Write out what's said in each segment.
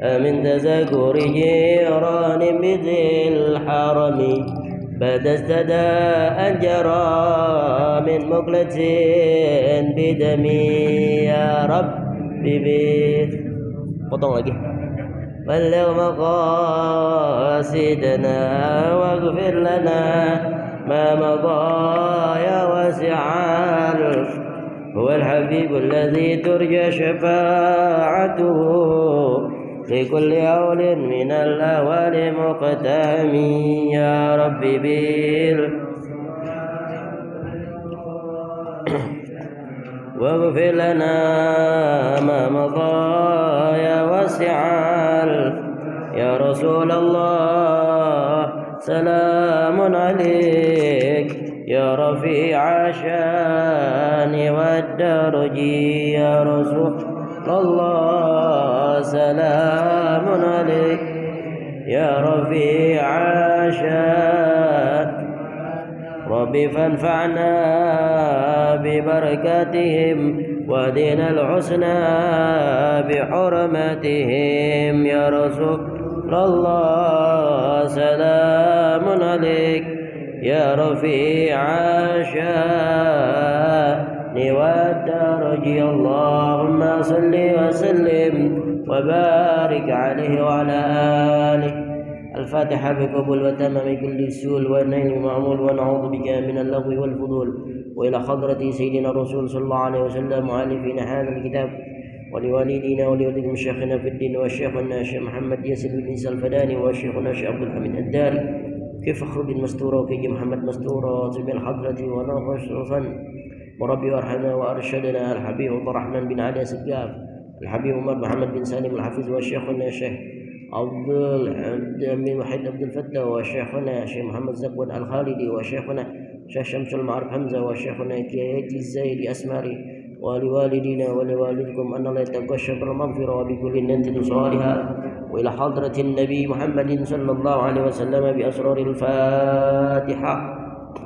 من تذكر جيران بذي الحرم بعد استداء جرى من مقلة بدمي يا رب ببيت potong lagi بلغ مقاصدنا واغفر لنا ما مضى يا واسع هو الحبيب الذي ترجى شفاعته في كل هول من الأهوال مقتهمي يا ربي واغفر لنا ما مضى يا واسع يا رسول الله سلام عليك يا رفيع الشان والدرج يا رسول الله سلام عليك يا رفيع الشان ربي فانفعنا ببركاتهم ودين الحسنى بحرمتهم يا رسول الله سلام عليك يا رفيع الشان والدرج اللهم صل وسلم وبارك عليه وعلى آله. الفاتحة بقبول وتمام كل سؤال والنيل معمول ونعوذ بك من اللغو والفضول وإلى حضرة سيدنا الرسول صلى الله عليه وسلم مؤلفين هذا الكتاب ولوالدينا ولوالدكم شيخنا في الدين والشيخنا الشيخ محمد ياسر بن عيسى الفداني والشيخنا الشيخ عبد الحميد الداري كيف فخر الدين مستورة وكي محمد مستورة سبيل الحضرة ونخصوصا مربي وارحمنا وارشدنا الحبيب عبد الرحمن بن علي سقاف الحبيب عمر محمد بن سالم الحفيظ والشيخنا الشيخ عبد بن وحيد عبد الفتاح وشيخنا الشيخ محمد زكوان الخالدي وشيخنا الشيخ شمس المعرف حمزة وشيخنا كياتي الزايد أسماري ولوالدينا ولوالدكم أن الله يتقشف المغفرة وبكل ننتج صالحا وإلى حضرة النبي محمد صلى الله عليه وسلم بأسرار الفاتحة.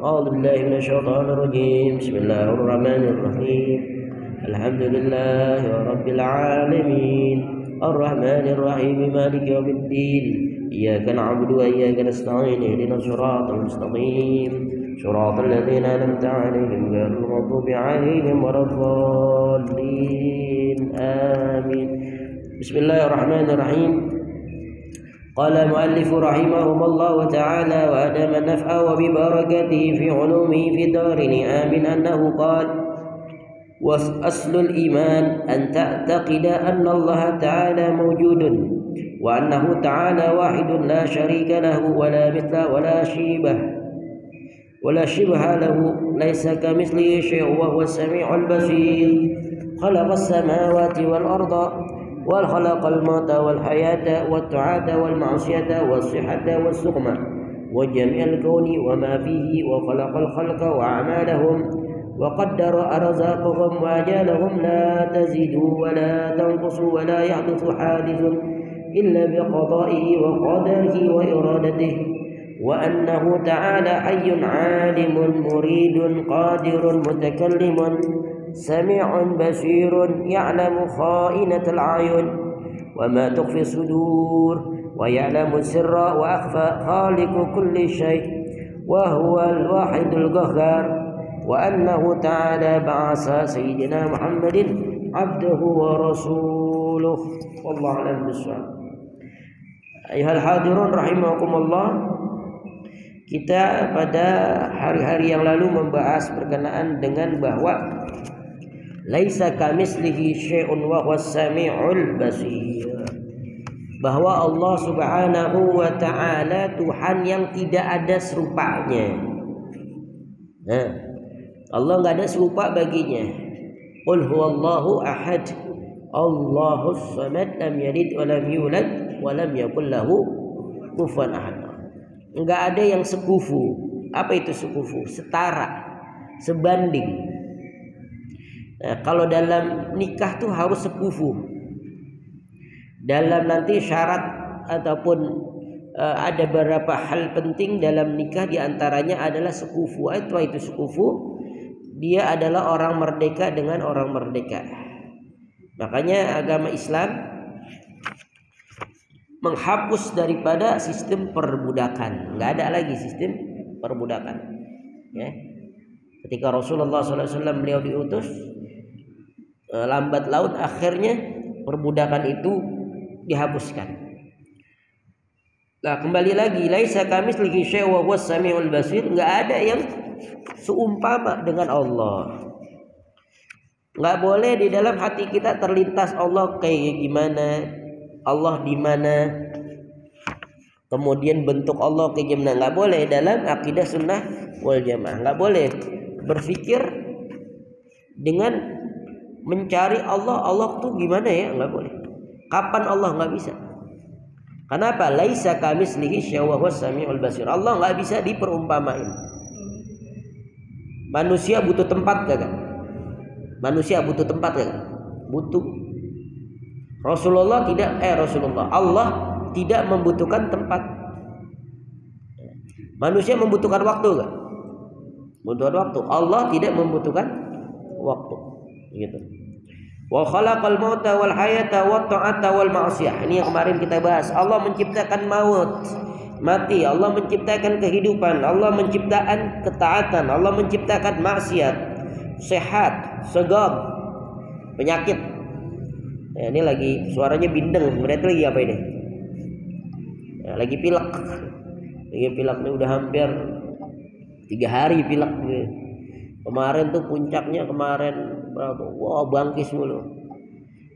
أعوذ بالله من الشيطان الرجيم. بسم الله الرحمن الرحيم. الحمد لله رب العالمين الرحمن الرحيم مالك يوم الدين إياك نعبد وإياك نستعين اهدنا الصراط المستقيم صراط الذين أنعمت عليهم غير المغضوب عليهم ولا الضالين آمين. بسم الله الرحمن الرحيم. قال المؤلف رحمه الله تعالى وأدام النفع وببركته في علومه في الدارين آمين أنه قال وأصل الإيمان أن تعتقد أن الله تعالى موجود وأنه تعالى واحد لا شريك له ولا مثل ولا شبه له ليس كمثله شيء وهو السميع البصير خلق السماوات والأرض وخلق الموت والحياة والطاعة والمعصية والصحة والسقم وجميع الكون وما فيه وخلق الخلق وأعمالهم وقدر أرزاقهم وأجالهم لا تزيد ولا تنقص ولا يحدث حادث إلا بقضائه وقدره وإرادته وأنه تعالى حي عالم مريد قادر متكلم سميع بصير يعلم خائنة الأعين وما تخفي الصدور ويعلم السر وأخفى خالق كل شيء وهو الواحد القهار وأنه تعالى بعث سيدنا محمد عبده ورسوله والله أعلم بالصواب. أيها الحاضرون rahimakumullah, kita pada hari-hari yang lalu membahas berkenaan dengan bahwa laisa kamitslihi syai'un wa huwas samiul basir, bahwa Allah Subhanahu wa taala Tuhan yang tidak ada serupanya. Allah nggak ada serupa baginya. Qul huwallahu ahad, Allahus samad, lam yalid wa lam yulad wa lam yakul lahu kufuwan ahad. Enggak ada yang sekufu. Apa itu sekufu? Setara, sebanding. Nah, kalau dalam nikah tuh harus sekufu. Dalam nanti syarat ataupun ada beberapa hal penting dalam nikah, diantaranya adalah sekufu. Itu sekufu. Dia adalah orang merdeka dengan orang merdeka. Makanya agama Islam menghapus daripada sistem perbudakan. Nggak ada lagi sistem perbudakan. Ya. Ketika Rasulullah SAW beliau diutus, lambat laun akhirnya perbudakan itu dihapuskan. Nah, kembali lagi, laisa kamitslihi syai'un wa huwas samiul basir. Nggak ada yang seumpama dengan Allah. Nggak boleh di dalam hati kita terlintas Allah kayak gimana, Allah di mana, kemudian bentuk Allah kayak gimana. Nggak boleh dalam akidah sunnah wal jamaah. Nggak boleh berpikir dengan mencari Allah tuh gimana ya, nggak boleh. Kapan Allah, nggak bisa. Kenapa? Laisa kamitslihi syai'un wa huwas samiul basir. Allah nggak bisa diperumpamain. Manusia butuh tempat kagak? Manusia butuh tempat kagak? Butuh. Allah tidak membutuhkan tempat. Manusia membutuhkan waktu enggak? Membutuhkan waktu. Allah tidak membutuhkan waktu. Gitu. Wa khalaqal mauta wal hayata wat ta'ata wal ma'siyah. Ini yang kemarin kita bahas. Allah menciptakan maut, mati. Allah menciptakan kehidupan. Allah menciptakan ketaatan. Allah menciptakan maksiat, sehat, segar, penyakit. Ya, ini lagi suaranya bindeng. Berarti lagi apa ini? Ya, lagi pilek. Lagi pilek ini udah hampir 3 hari pilek. Kemarin tuh puncaknya kemarin berapa? Wah, bangkis mulu.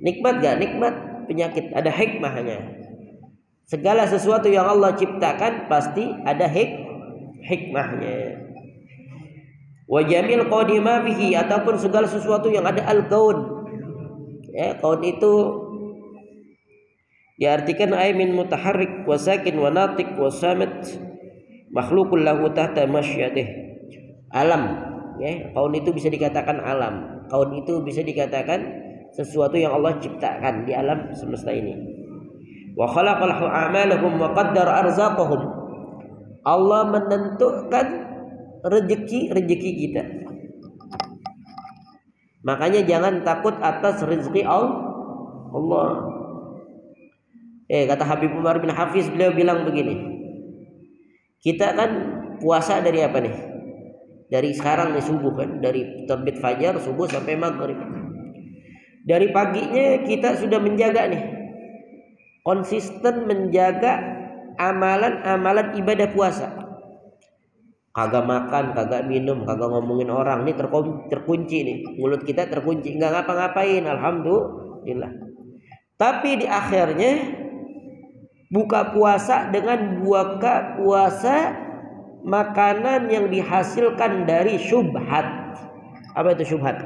Nikmat gak? Nikmat penyakit. Ada hikmahnya. Segala sesuatu yang Allah ciptakan pasti ada hikmahnya. Wa jamil qadima bihi, ataupun segala sesuatu yang ada al-kaun. Ya, kaun itu diartikan ay min mutaharrik wa sakin wa natiq wa samit makhluqul lahu tahta masyatih. Alam. Ya, kaun itu bisa dikatakan alam. Kaun itu bisa dikatakan sesuatu yang Allah ciptakan di alam semesta ini. Wa khalaqal a'malahum wa qaddara arzaqahum. Allah menentukan rezeki kita. Makanya jangan takut atas rezeki Allah. Kata Habib Umar bin Hafiz, beliau bilang begini. Kita kan puasa dari apa nih? Dari sekarang nih subuh kan, dari terbit fajar subuh sampai maghrib. Dari paginya kita sudah menjaga nih, konsisten menjaga amalan-amalan ibadah puasa. Kagak makan, kagak minum, kagak ngomongin orang. Ini terkunci nih, mulut kita terkunci, nggak ngapa-ngapain. Alhamdulillah. Tapi di akhirnya buka puasa dengan buka puasa makanan yang dihasilkan dari syubhat. Apa itu syubhat?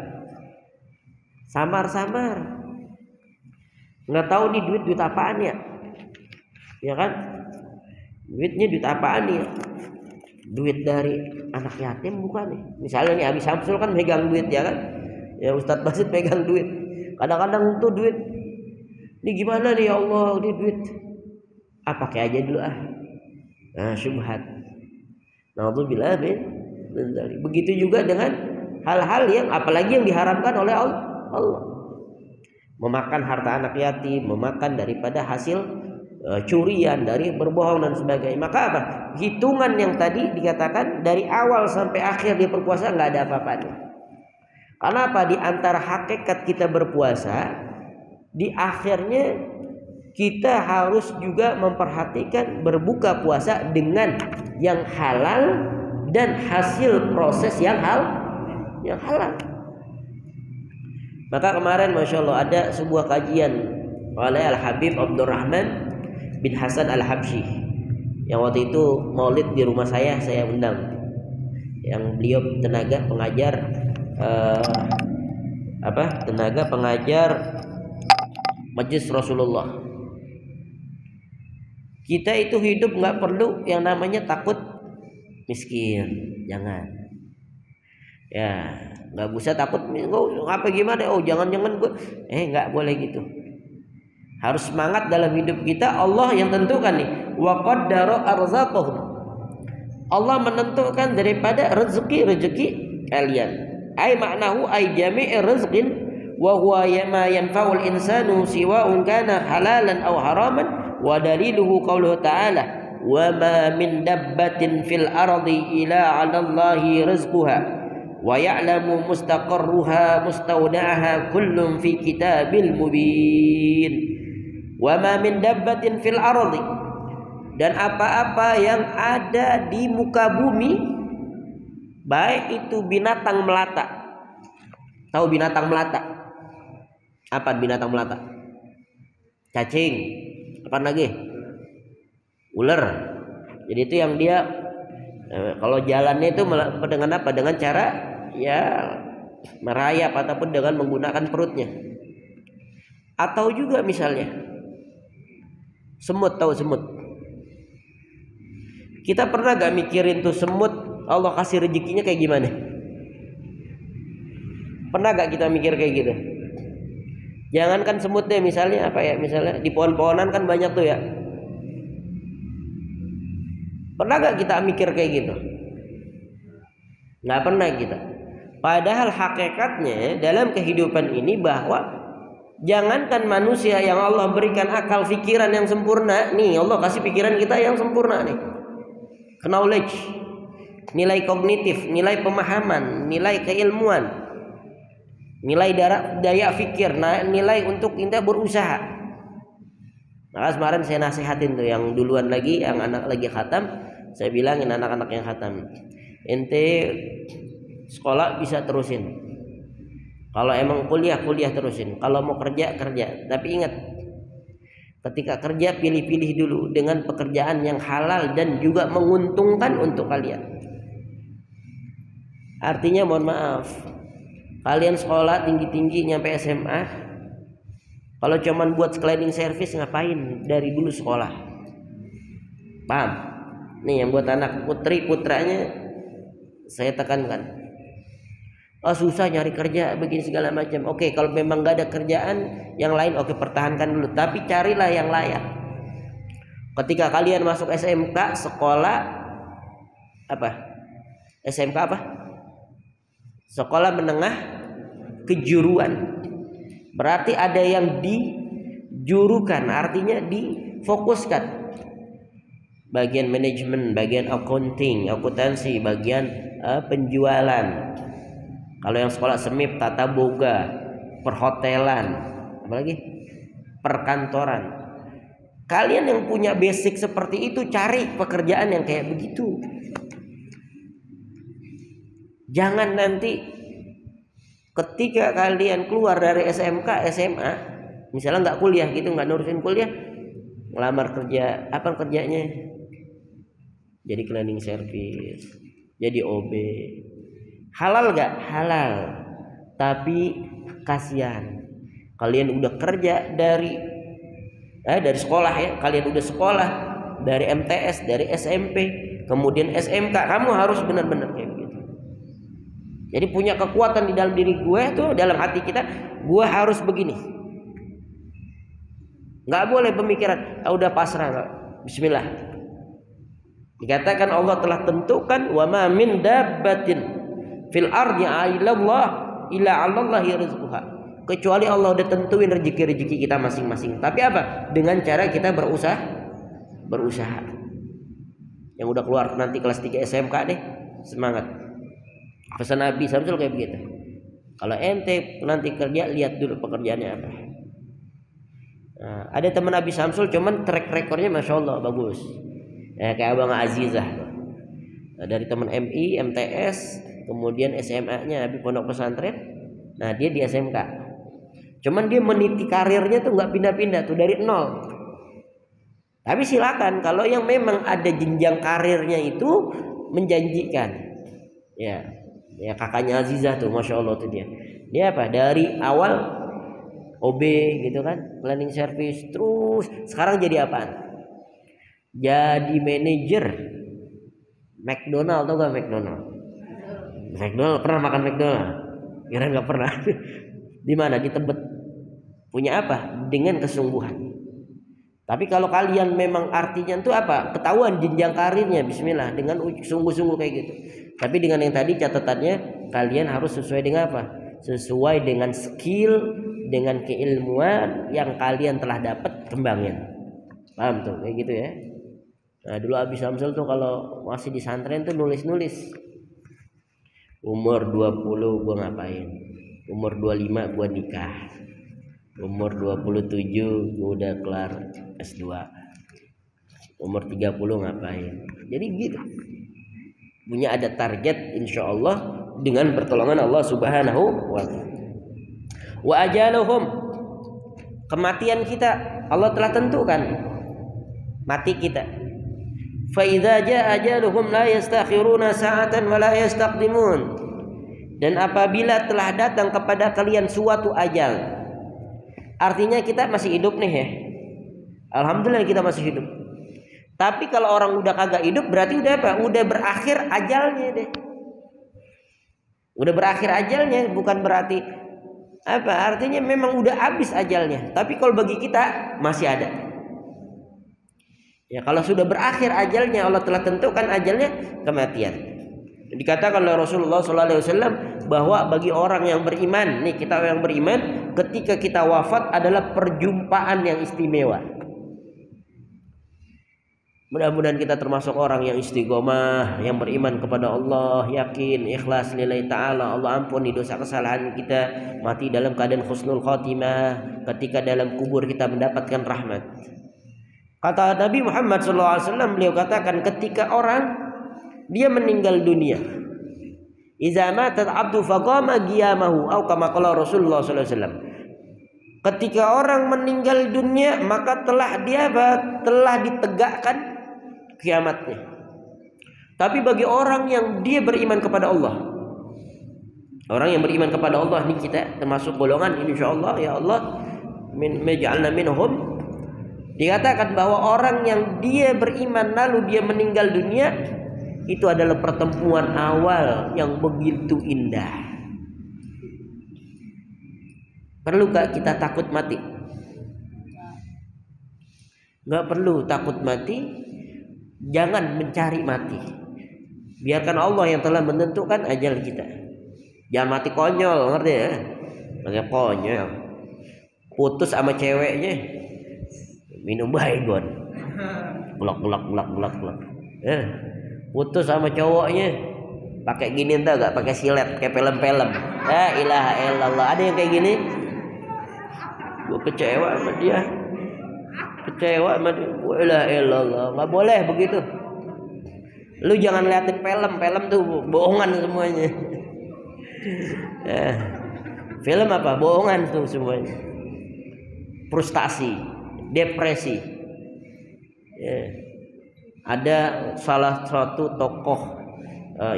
Samar-samar. Nggak tahu nih duit apaan ya? Ya kan? Duitnya duit apaan ya? Duit dari anak yatim bukan nih? Misalnya nih Abi Samsul kan megang duit ya kan? Ya Ustadz Basit pegang duit. Kadang-kadang tuh duit. Ini gimana nih ya Allah? Ini duit. Pakai aja dulu ah. Nah, syubhat. Na'udzubillah min dzalik. Begitu juga dengan hal-hal yang apalagi yang diharamkan oleh Allah. Memakan harta anak yatim, memakan daripada hasil curian, dari berbohong dan sebagainya. Maka apa? Hitungan yang tadi dikatakan dari awal sampai akhir dia berpuasa nggak ada apa-apanya. Karena apa? Di antara hakikat kita berpuasa, di akhirnya kita harus juga memperhatikan berbuka puasa dengan yang halal dan hasil proses yang halal. Maka kemarin Masya Allah ada sebuah kajian oleh Al-Habib Abdurrahman bin Hasan Al-Habsyi yang waktu itu maulid di rumah saya undang, yang beliau tenaga pengajar Majlis Rasulullah. Kita itu hidup nggak perlu yang namanya takut miskin, jangan. Ya, nggak usah takut. Apa gimana? Jangan gue. Nggak boleh gitu. Harus semangat dalam hidup kita. Allah yang tentukan nih. Wa qaddara arzaqahum. Allah menentukan daripada rezeki kalian. Ai maknahu ai jami'i rizqin wa huwa ma yanfa'ul insanu siwa'un kana halalan aw haraman Wa daliluhu qauluhu ta'ala wa ma min dabbatin fil ardi ila 'ala Allahi rizquha wa ya'lamu mustaqarruha mustawda'aha kullun fi kitabil mubin. Wa ma min dabbatin fil ardi, dan apa-apa yang ada di muka bumi, baik itu binatang melata. Tahu binatang melata? Apa binatang melata? Cacing. Apa lagi? Ular. Jadi itu yang dia kalau jalannya itu dengan apa? Dengan cara ya merayap ataupun dengan menggunakan perutnya. Atau juga misalnya semut, tahu semut? Kita pernah gak mikirin tuh semut Allah kasih rezekinya kayak gimana? Pernah gak kita mikir kayak gitu? Jangankan semut deh, misalnya apa ya? Misalnya di pohon-pohonan kan banyak tuh ya. Pernah gak kita mikir kayak gitu? Gak pernah kita. Padahal hakikatnya dalam kehidupan ini bahwa jangankan manusia yang Allah berikan akal pikiran yang sempurna, nih Allah kasih pikiran kita yang sempurna nih. Knowledge, nilai kognitif, nilai pemahaman, nilai keilmuan, nilai daya fikir, nilai untuk kita berusaha. Maka kemarin saya nasihatin tuh yang duluan lagi, yang anak lagi khatam, saya bilangin anak-anak yang khatam, ente sekolah bisa terusin. Kalau emang kuliah terusin. Kalau mau kerja. Tapi ingat, ketika kerja pilih-pilih dulu dengan pekerjaan yang halal dan juga menguntungkan untuk kalian. Artinya mohon maaf, kalian sekolah tinggi-tinggi nyampe SMA, kalau cuman buat cleaning service ngapain dari dulu sekolah? Paham? Nih yang buat anak putranya saya tekankan. Oh susah nyari kerja begini segala macam. Oke, kalau memang gak ada kerjaan yang lain, oke pertahankan dulu. Tapi carilah yang layak. Ketika kalian masuk SMK, sekolah apa? SMK apa? Sekolah menengah kejuruan. Berarti ada yang dijurukan, artinya difokuskan. Bagian manajemen, bagian accounting, akuntansi, bagian penjualan. Kalau yang sekolah semip, tata boga, perhotelan, apalagi perkantoran. Kalian yang punya basic seperti itu, cari pekerjaan yang kayak begitu. Jangan nanti ketika kalian keluar dari SMK, SMA, misalnya nggak kuliah gitu, nggak nurusin kuliah, ngelamar kerja, apa kerjanya? Jadi cleaning service, jadi OB. Halal gak? Halal. Tapi kasihan. Kalian udah kerja dari sekolah ya. Kalian udah sekolah dari MTS, dari SMP, kemudian SMK. Kamu harus benar-benar kayak begitu. Jadi punya kekuatan di dalam diri gue tuh, dalam hati kita, gue harus begini. Gak boleh pemikiran, udah pasrah. Gak. Bismillah. Dikatakan Allah telah tentukan wa ma min dabbatin fil ardi ila 'alallahi rizquha. Kecuali Allah udah tentuin rezeki kita masing-masing. Tapi apa? Dengan cara kita berusaha. Yang udah keluar nanti kelas 3 SMK deh, semangat. Pesan Nabi Samsul kayak begitu. Kalau ente nanti kerja, lihat dulu pekerjaannya apa. Nah, ada teman Nabi Samsul cuman track recordnya masya Allah bagus. Kayak Abang Azizah. Nah, dari teman MI, MTS, kemudian SMA-nya Habib Pondok Pesantren. Nah dia di SMK. Cuman dia meniti karirnya tuh nggak pindah-pindah tuh dari nol. Tapi silakan kalau yang memang ada jenjang karirnya itu menjanjikan. Ya kakaknya Azizah tuh, masya Allah tuh dia. Dia apa? Dari awal OB gitu kan, cleaning service, terus sekarang jadi apaan? Jadi manajer McDonald, tau gak McDonald? Pernah makan McDonald? Kira nggak pernah. Di mana? Di Tebet. Punya apa? Dengan kesungguhan. Tapi kalau kalian memang artinya itu apa? Ketahuan jenjang karirnya, bismillah, dengan sungguh-sungguh kayak gitu. Tapi dengan yang tadi catatannya, kalian harus sesuai dengan apa? Sesuai dengan skill, dengan keilmuan yang kalian telah dapat, kembangin. Paham tuh kayak gitu ya. Nah dulu Abi Samsul tuh kalau masih di santren tuh nulis-nulis. Umur 20 gua ngapain? Umur 25 gua nikah. Umur 27 gua udah kelar S2. Umur 30 ngapain? Jadi gitu. Punya ada target insya Allah dengan pertolongan Allah Subhanahu wa ta'ala. Wa ajaluhum, kematian kita Allah telah tentukan mati kita. Fa idza jaa ajaluhum la yastakhiruna sa'atan wa la yastaqdimun. Dan apabila telah datang kepada kalian suatu ajal, artinya kita masih hidup nih ya. Alhamdulillah kita masih hidup. Tapi kalau orang udah kagak hidup berarti udah apa? Udah berakhir ajalnya deh. Udah berakhir ajalnya, bukan berarti apa? Artinya memang udah habis ajalnya. Tapi kalau bagi kita masih ada. Ya kalau sudah berakhir ajalnya, Allah telah tentukan ajalnya kematian. Dikatakan oleh Rasulullah SAW bahwa bagi orang yang beriman, nih kita yang beriman, ketika kita wafat adalah perjumpaan yang istimewa. Mudah-mudahan kita termasuk orang yang istiqomah, yang beriman kepada Allah, yakin, ikhlas lillahi ta'ala. Allah ampuni dosa kesalahan kita, mati dalam keadaan husnul khotimah, ketika dalam kubur kita mendapatkan rahmat. Kata Nabi Muhammad SAW, beliau katakan ketika orang dia meninggal dunia, iza matat abdu faqama qiyamahu, atau kama qala Rasulullah SAW. Ketika orang meninggal dunia maka telah ditegakkan kiamatnya. Tapi bagi orang yang dia beriman kepada Allah, orang yang beriman kepada Allah, ini kita termasuk golongan insyaallah ya Allah maj'alna minhum. Dikatakan bahwa orang yang dia beriman lalu dia meninggal dunia, itu adalah pertemuan awal yang begitu indah. Perlukah kita takut mati? Nggak perlu takut mati. Jangan mencari mati. Biarkan Allah yang telah menentukan ajal kita. Jangan mati konyol, ngerti ya? Pakai konyol. Putus sama ceweknya, minum baygon. Bulak. Putus sama cowoknya, pakai gini entah gak? Pakai silet, kayak film-film. La ilaha illallah. Ada yang kayak gini? Gue kecewa sama dia. Kecewa sama dia. La ilaha illallah. Gak boleh begitu. Lu jangan liatin film tuh bohongan semuanya. Film apa? Bohongan tuh semuanya. Frustasi, depresi. Ada salah satu tokoh,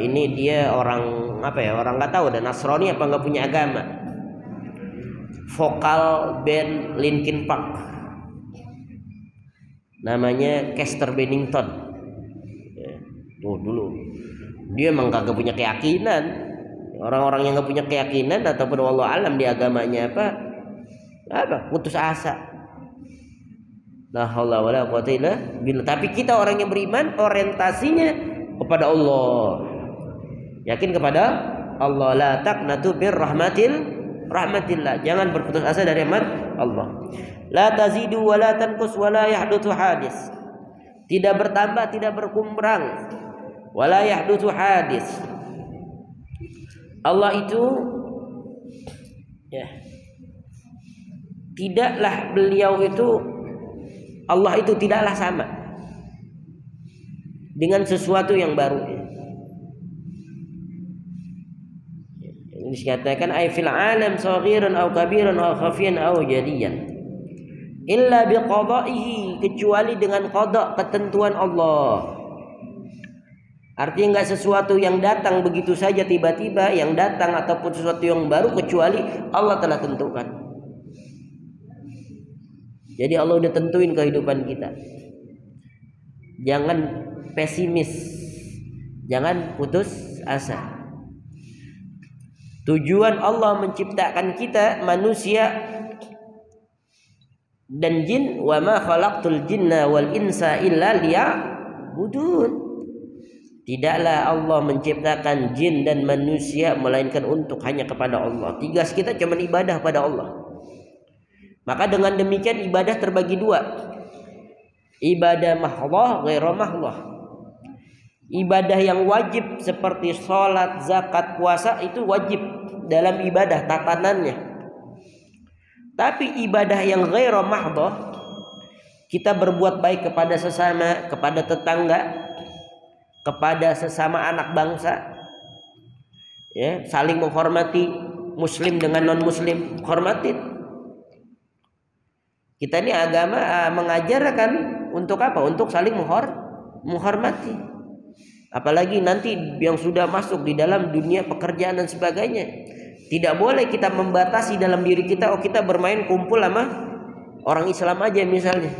ini dia orang apa ya? Orang nggak tahu, dan Nasrani apa nggak punya agama. Vokal band Linkin Park, namanya Chester Bennington. Dulu dia emang kagak punya keyakinan. Orang-orang yang nggak punya keyakinan ataupun wallahu alam di agamanya apa putus asa. La haula wala quwwata illa billah. Tapi kita orang yang beriman orientasinya kepada Allah. Yakin kepada Allah. La taqnatu bir rahmatillah. Jangan berputus asa dari rahmat Allah. La tazidu wa la tanqus wa la yahdutsu hadis. Tidak bertambah, tidak berkurang. Wa la yahdutsu hadis. Allah itu tidaklah beliau itu, Allah itu tidaklah sama dengan sesuatu yang baru. Ini dikatakan ay fil alam saghiran aw kabiran aw khafiyan aw jadiyan illa biqada'ihi, kecuali dengan qada, ketentuan Allah. Artinya enggak sesuatu yang datang begitu saja tiba-tiba yang datang ataupun sesuatu yang baru kecuali Allah telah tentukan. Jadi Allah udah tentuin kehidupan kita. Jangan pesimis. Jangan putus asa. Tujuan Allah menciptakan kita manusia dan jin, wa ma khalaqtul jinna wal insa illa liya'budun. Tidaklah Allah menciptakan jin dan manusia melainkan untuk hanya kepada Allah. Tugas kita cuma ibadah pada Allah. Maka dengan demikian ibadah terbagi dua. Ibadah mahdhah, ghairu mahdhah. Ibadah yang wajib seperti sholat, zakat, puasa itu wajib dalam ibadah tatanannya. Tapi ibadah yang ghairu mahdhah, kita berbuat baik kepada sesama, kepada tetangga, kepada sesama anak bangsa, ya, saling menghormati, muslim dengan non muslim, hormatin. Kita ini agama mengajarkan untuk apa? Untuk saling menghormati. Apalagi nanti yang sudah masuk di dalam dunia pekerjaan dan sebagainya, tidak boleh kita membatasi dalam diri kita. Oh, kita bermain kumpul sama orang Islam aja misalnya.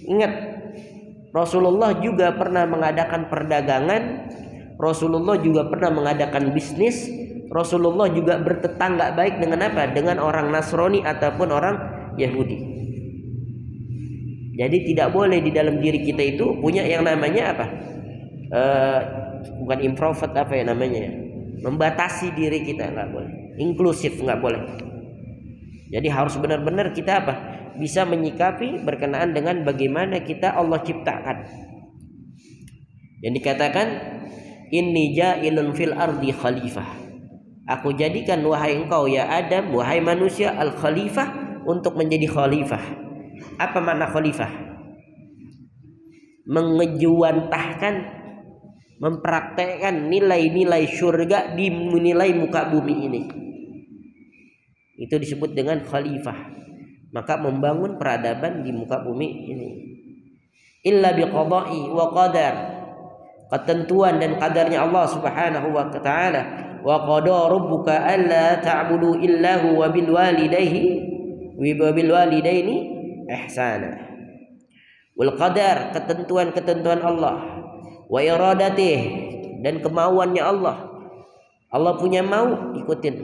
Ingat, Rasulullah juga pernah mengadakan perdagangan, Rasulullah juga pernah mengadakan bisnis, Rasulullah juga bertetangga baik dengan apa? Dengan orang Nasrani ataupun orang Yahudi. Jadi tidak boleh di dalam diri kita itu punya yang namanya apa? Bukan introvert, apa ya namanya? Membatasi diri kita, nggak boleh. Inklusif, nggak boleh. Jadi harus benar-benar kita apa? Bisa menyikapi berkenaan dengan bagaimana kita Allah ciptakan. Yang dikatakan inni ja'ilun fil ardi khalifah. Aku jadikan wahai engkau ya Adam, wahai manusia, al khalifah, untuk menjadi khalifah. Apa makna khalifah? Mengejuantahkan, mempraktekkan nilai-nilai surga di nilai muka bumi ini. Itu disebut dengan khalifah. Maka membangun peradaban di muka bumi ini. Illa biqada'i wa qadar. Ketentuan dan qadarnya Allah Subhanahu wa ta'ala. Wa qada rabbuka alla ta'budu illahu wa bil walidaini ihsana. Wal qadar, ketentuan-ketentuan Allah. Wa iradatih, dan kemauannya Allah. Allah punya mau, ikutin.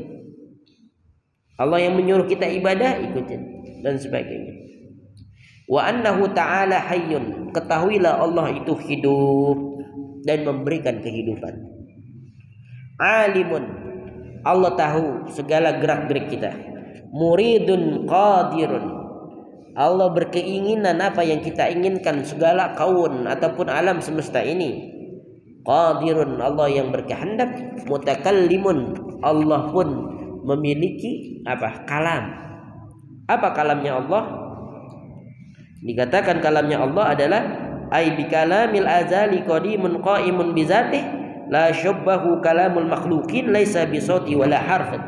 Allah yang menyuruh kita ibadah, ikutin, dan sebagainya. Wa annahu ta'ala hayyun, ketahuilah Allah itu hidup dan memberikan kehidupan. Alimun, Allah tahu segala gerak-gerik kita. Muridun qadirun, Allah berkeinginan apa yang kita inginkan, segala kaun ataupun alam semesta ini. Qadirun, Allah yang berkehendak. Mutakallimun, Allah pun memiliki apa? Kalam. Apa kalamnya Allah? Dikatakan kalamnya Allah adalah ay bi kalamil azali qadimun qaimun bi dzatih la syabbahu kalamul makhluqin laisa bi sauti wala harfin.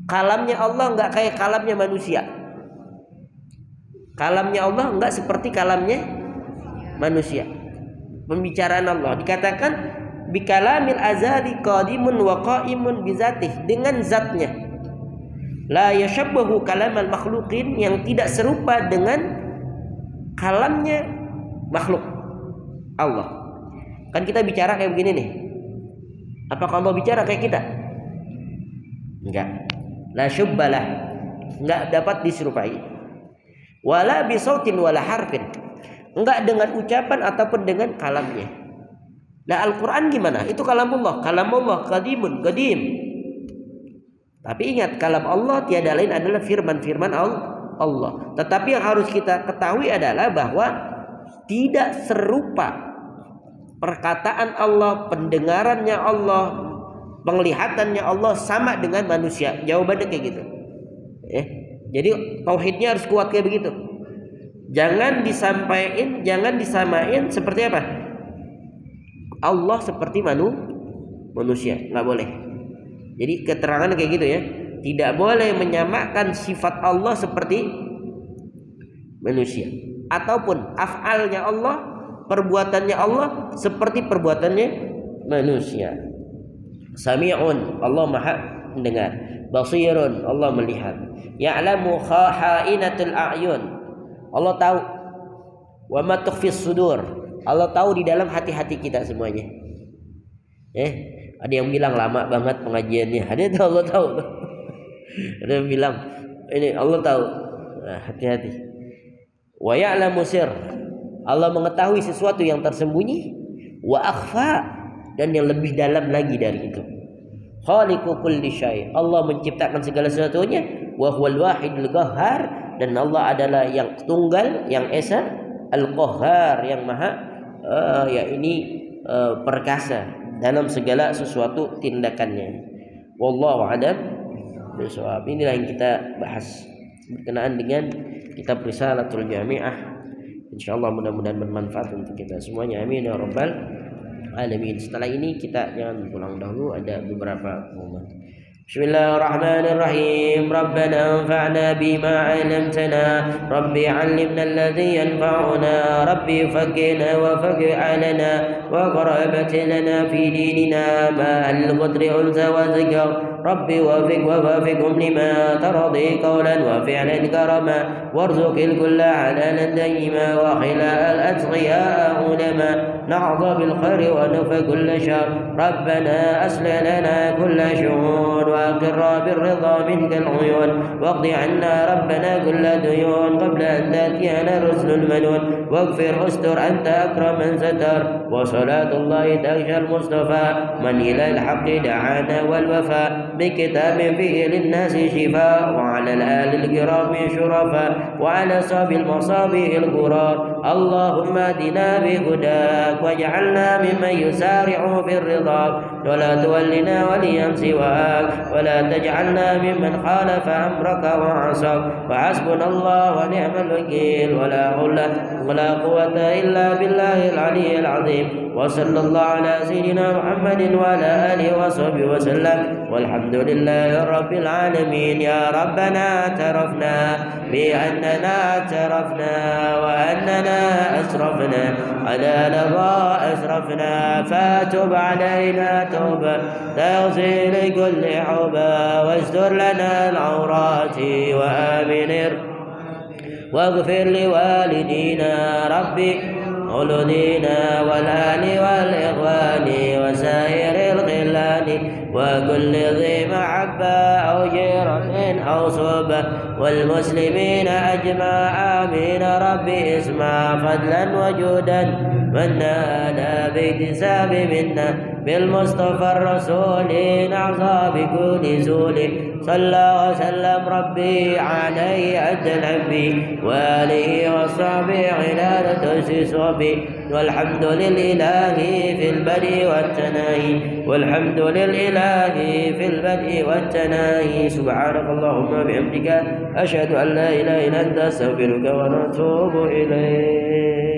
Kalamnya Allah enggak kayak kalamnya manusia. Kalamnya Allah enggak seperti kalamnya manusia. Pembicaraan Allah dikatakan bi kalamil azali qadimun wa qaimun bi dzatih, dengan zatnya. La yashabbahu kalamal makhluqin, yang tidak serupa dengan kalamnya makhluk Allah. Kan kita bicara kayak begini nih. Apakah Allah bicara kayak kita? Enggak. La syubbalah, enggak dapat diserupai. Wala bisautin wala harfin, enggak dengan ucapan ataupun dengan kalamnya. Nah, Al-Quran gimana? Itu kalamullah. Kalamullah qadimun, qadim. Tapi ingat, kalam Allah tiada lain adalah firman-firman Allah. Tetapi yang harus kita ketahui adalah bahwa tidak serupa perkataan Allah, pendengarannya Allah, penglihatannya Allah sama dengan manusia. Jawabannya kayak gitu. Jadi tauhidnya harus kuat kayak begitu. Jangan disampaikan, jangan disamain seperti apa? Allah seperti manusia, nggak boleh. Jadi keterangan kayak gitu ya. Tidak boleh menyamakan sifat Allah seperti manusia, ataupun af'alnya Allah, perbuatannya Allah seperti perbuatannya manusia. Sami'un, Allah Maha mendengar. Basirun, Allah melihat. Ya'lamu kha'inatul a'yun, Allah tahu. Wa ma tukhfis sudur, Allah tahu di dalam hati-hati kita semuanya. Ada yang bilang lama banget pengajiannya, ada yang Allah tahu. Ada yang bilang ini Allah tahu. Nah, hati-hati. Wa ya'lamu sir, Allah mengetahui sesuatu yang tersembunyi. Wa akhfa, dan yang lebih dalam lagi dari itu. Khaliqu kulli syai, Allah menciptakan segala sesuatunya. Wa huwal wahidul qahhar, dan Allah adalah yang tunggal, yang esa, Al-Qahhar, yang maha perkasa dalam segala sesuatu tindakannya. Wallahu a'lam bishawab. Inilah yang kita bahas berkenaan dengan kitab Risalatul Jami'ah. Insyaallah mudah-mudahan bermanfaat untuk kita semuanya. Amin ya rabbal alamin. Setelah ini kita jangan pulang dahulu, ada beberapa momen. Bismillahirrahmanirrahim. Rabbana anfa'na bima 'allamtana, Rabbi 'allimna alladhi yanfa'una, Rabbi faqqihna wa faqih 'alana wa qarabat lana fi dinina ma al-qadri unsa wa zikr. Rabbi wafiqhum lima tardi qawlan wa fi'lan karama warzuqil kulla 'alalan daima wa khilal al-atqiya ulama na'dha bil khairi wa nafa kulla syar. Rabbana aslih lana kulla shuhur وأقر بالرضا منك العيون واقض عنا ربنا كل ديون قبل أن تأتينا رسل المنون واغفر استر أنت أكرم من ستر. وصلاة الله تغشى المصطفى من إلى الحق دعانا والوفاء بكتاب فيه للناس شفاء وعلى الآل الكرام شرفاء وعلى صاب المصابيح الغرار. اللهم اهدنا بهداك واجعلنا ممن يسارع في الرضا ولا تولنا وليا سواك ولا تجعلنا ممن خالف أمرك وعصاك. وحسبنا الله ونعم الوكيل ولا حول ولا قوة إلا بالله العلي العظيم. وصلى الله على سيدنا محمد وعلى آله وصحبه وسلم والحمد لله رب العالمين. يا ربنا اعترفنا بأننا اعترفنا وأننا أسرفنا على لظى أسرفنا فتب علينا توبة تغفر لكل حبا واستر لنا العورات وآمن واغفر لوالدينا ربي ولدينا والآل والإخوان وسائر الخلان وكل ذي محبة أو جيرة أو صحبة والمسلمين أجمع آمين. ربي اسمع فضلا وجودا من نادى باكتساب منا بالمصطفى الرسول نعصى بكل زول. صلى وسلم ربي عليه أدى النبي وآله وصحبه على تأسيس ربي. والحمد لله في البدء والتناهي والحمد لله في البدء والتناهي. سبحانك اللهم وبحمدك أشهد أن لا إله إلا أنت أستغفرك ونتوب إليك.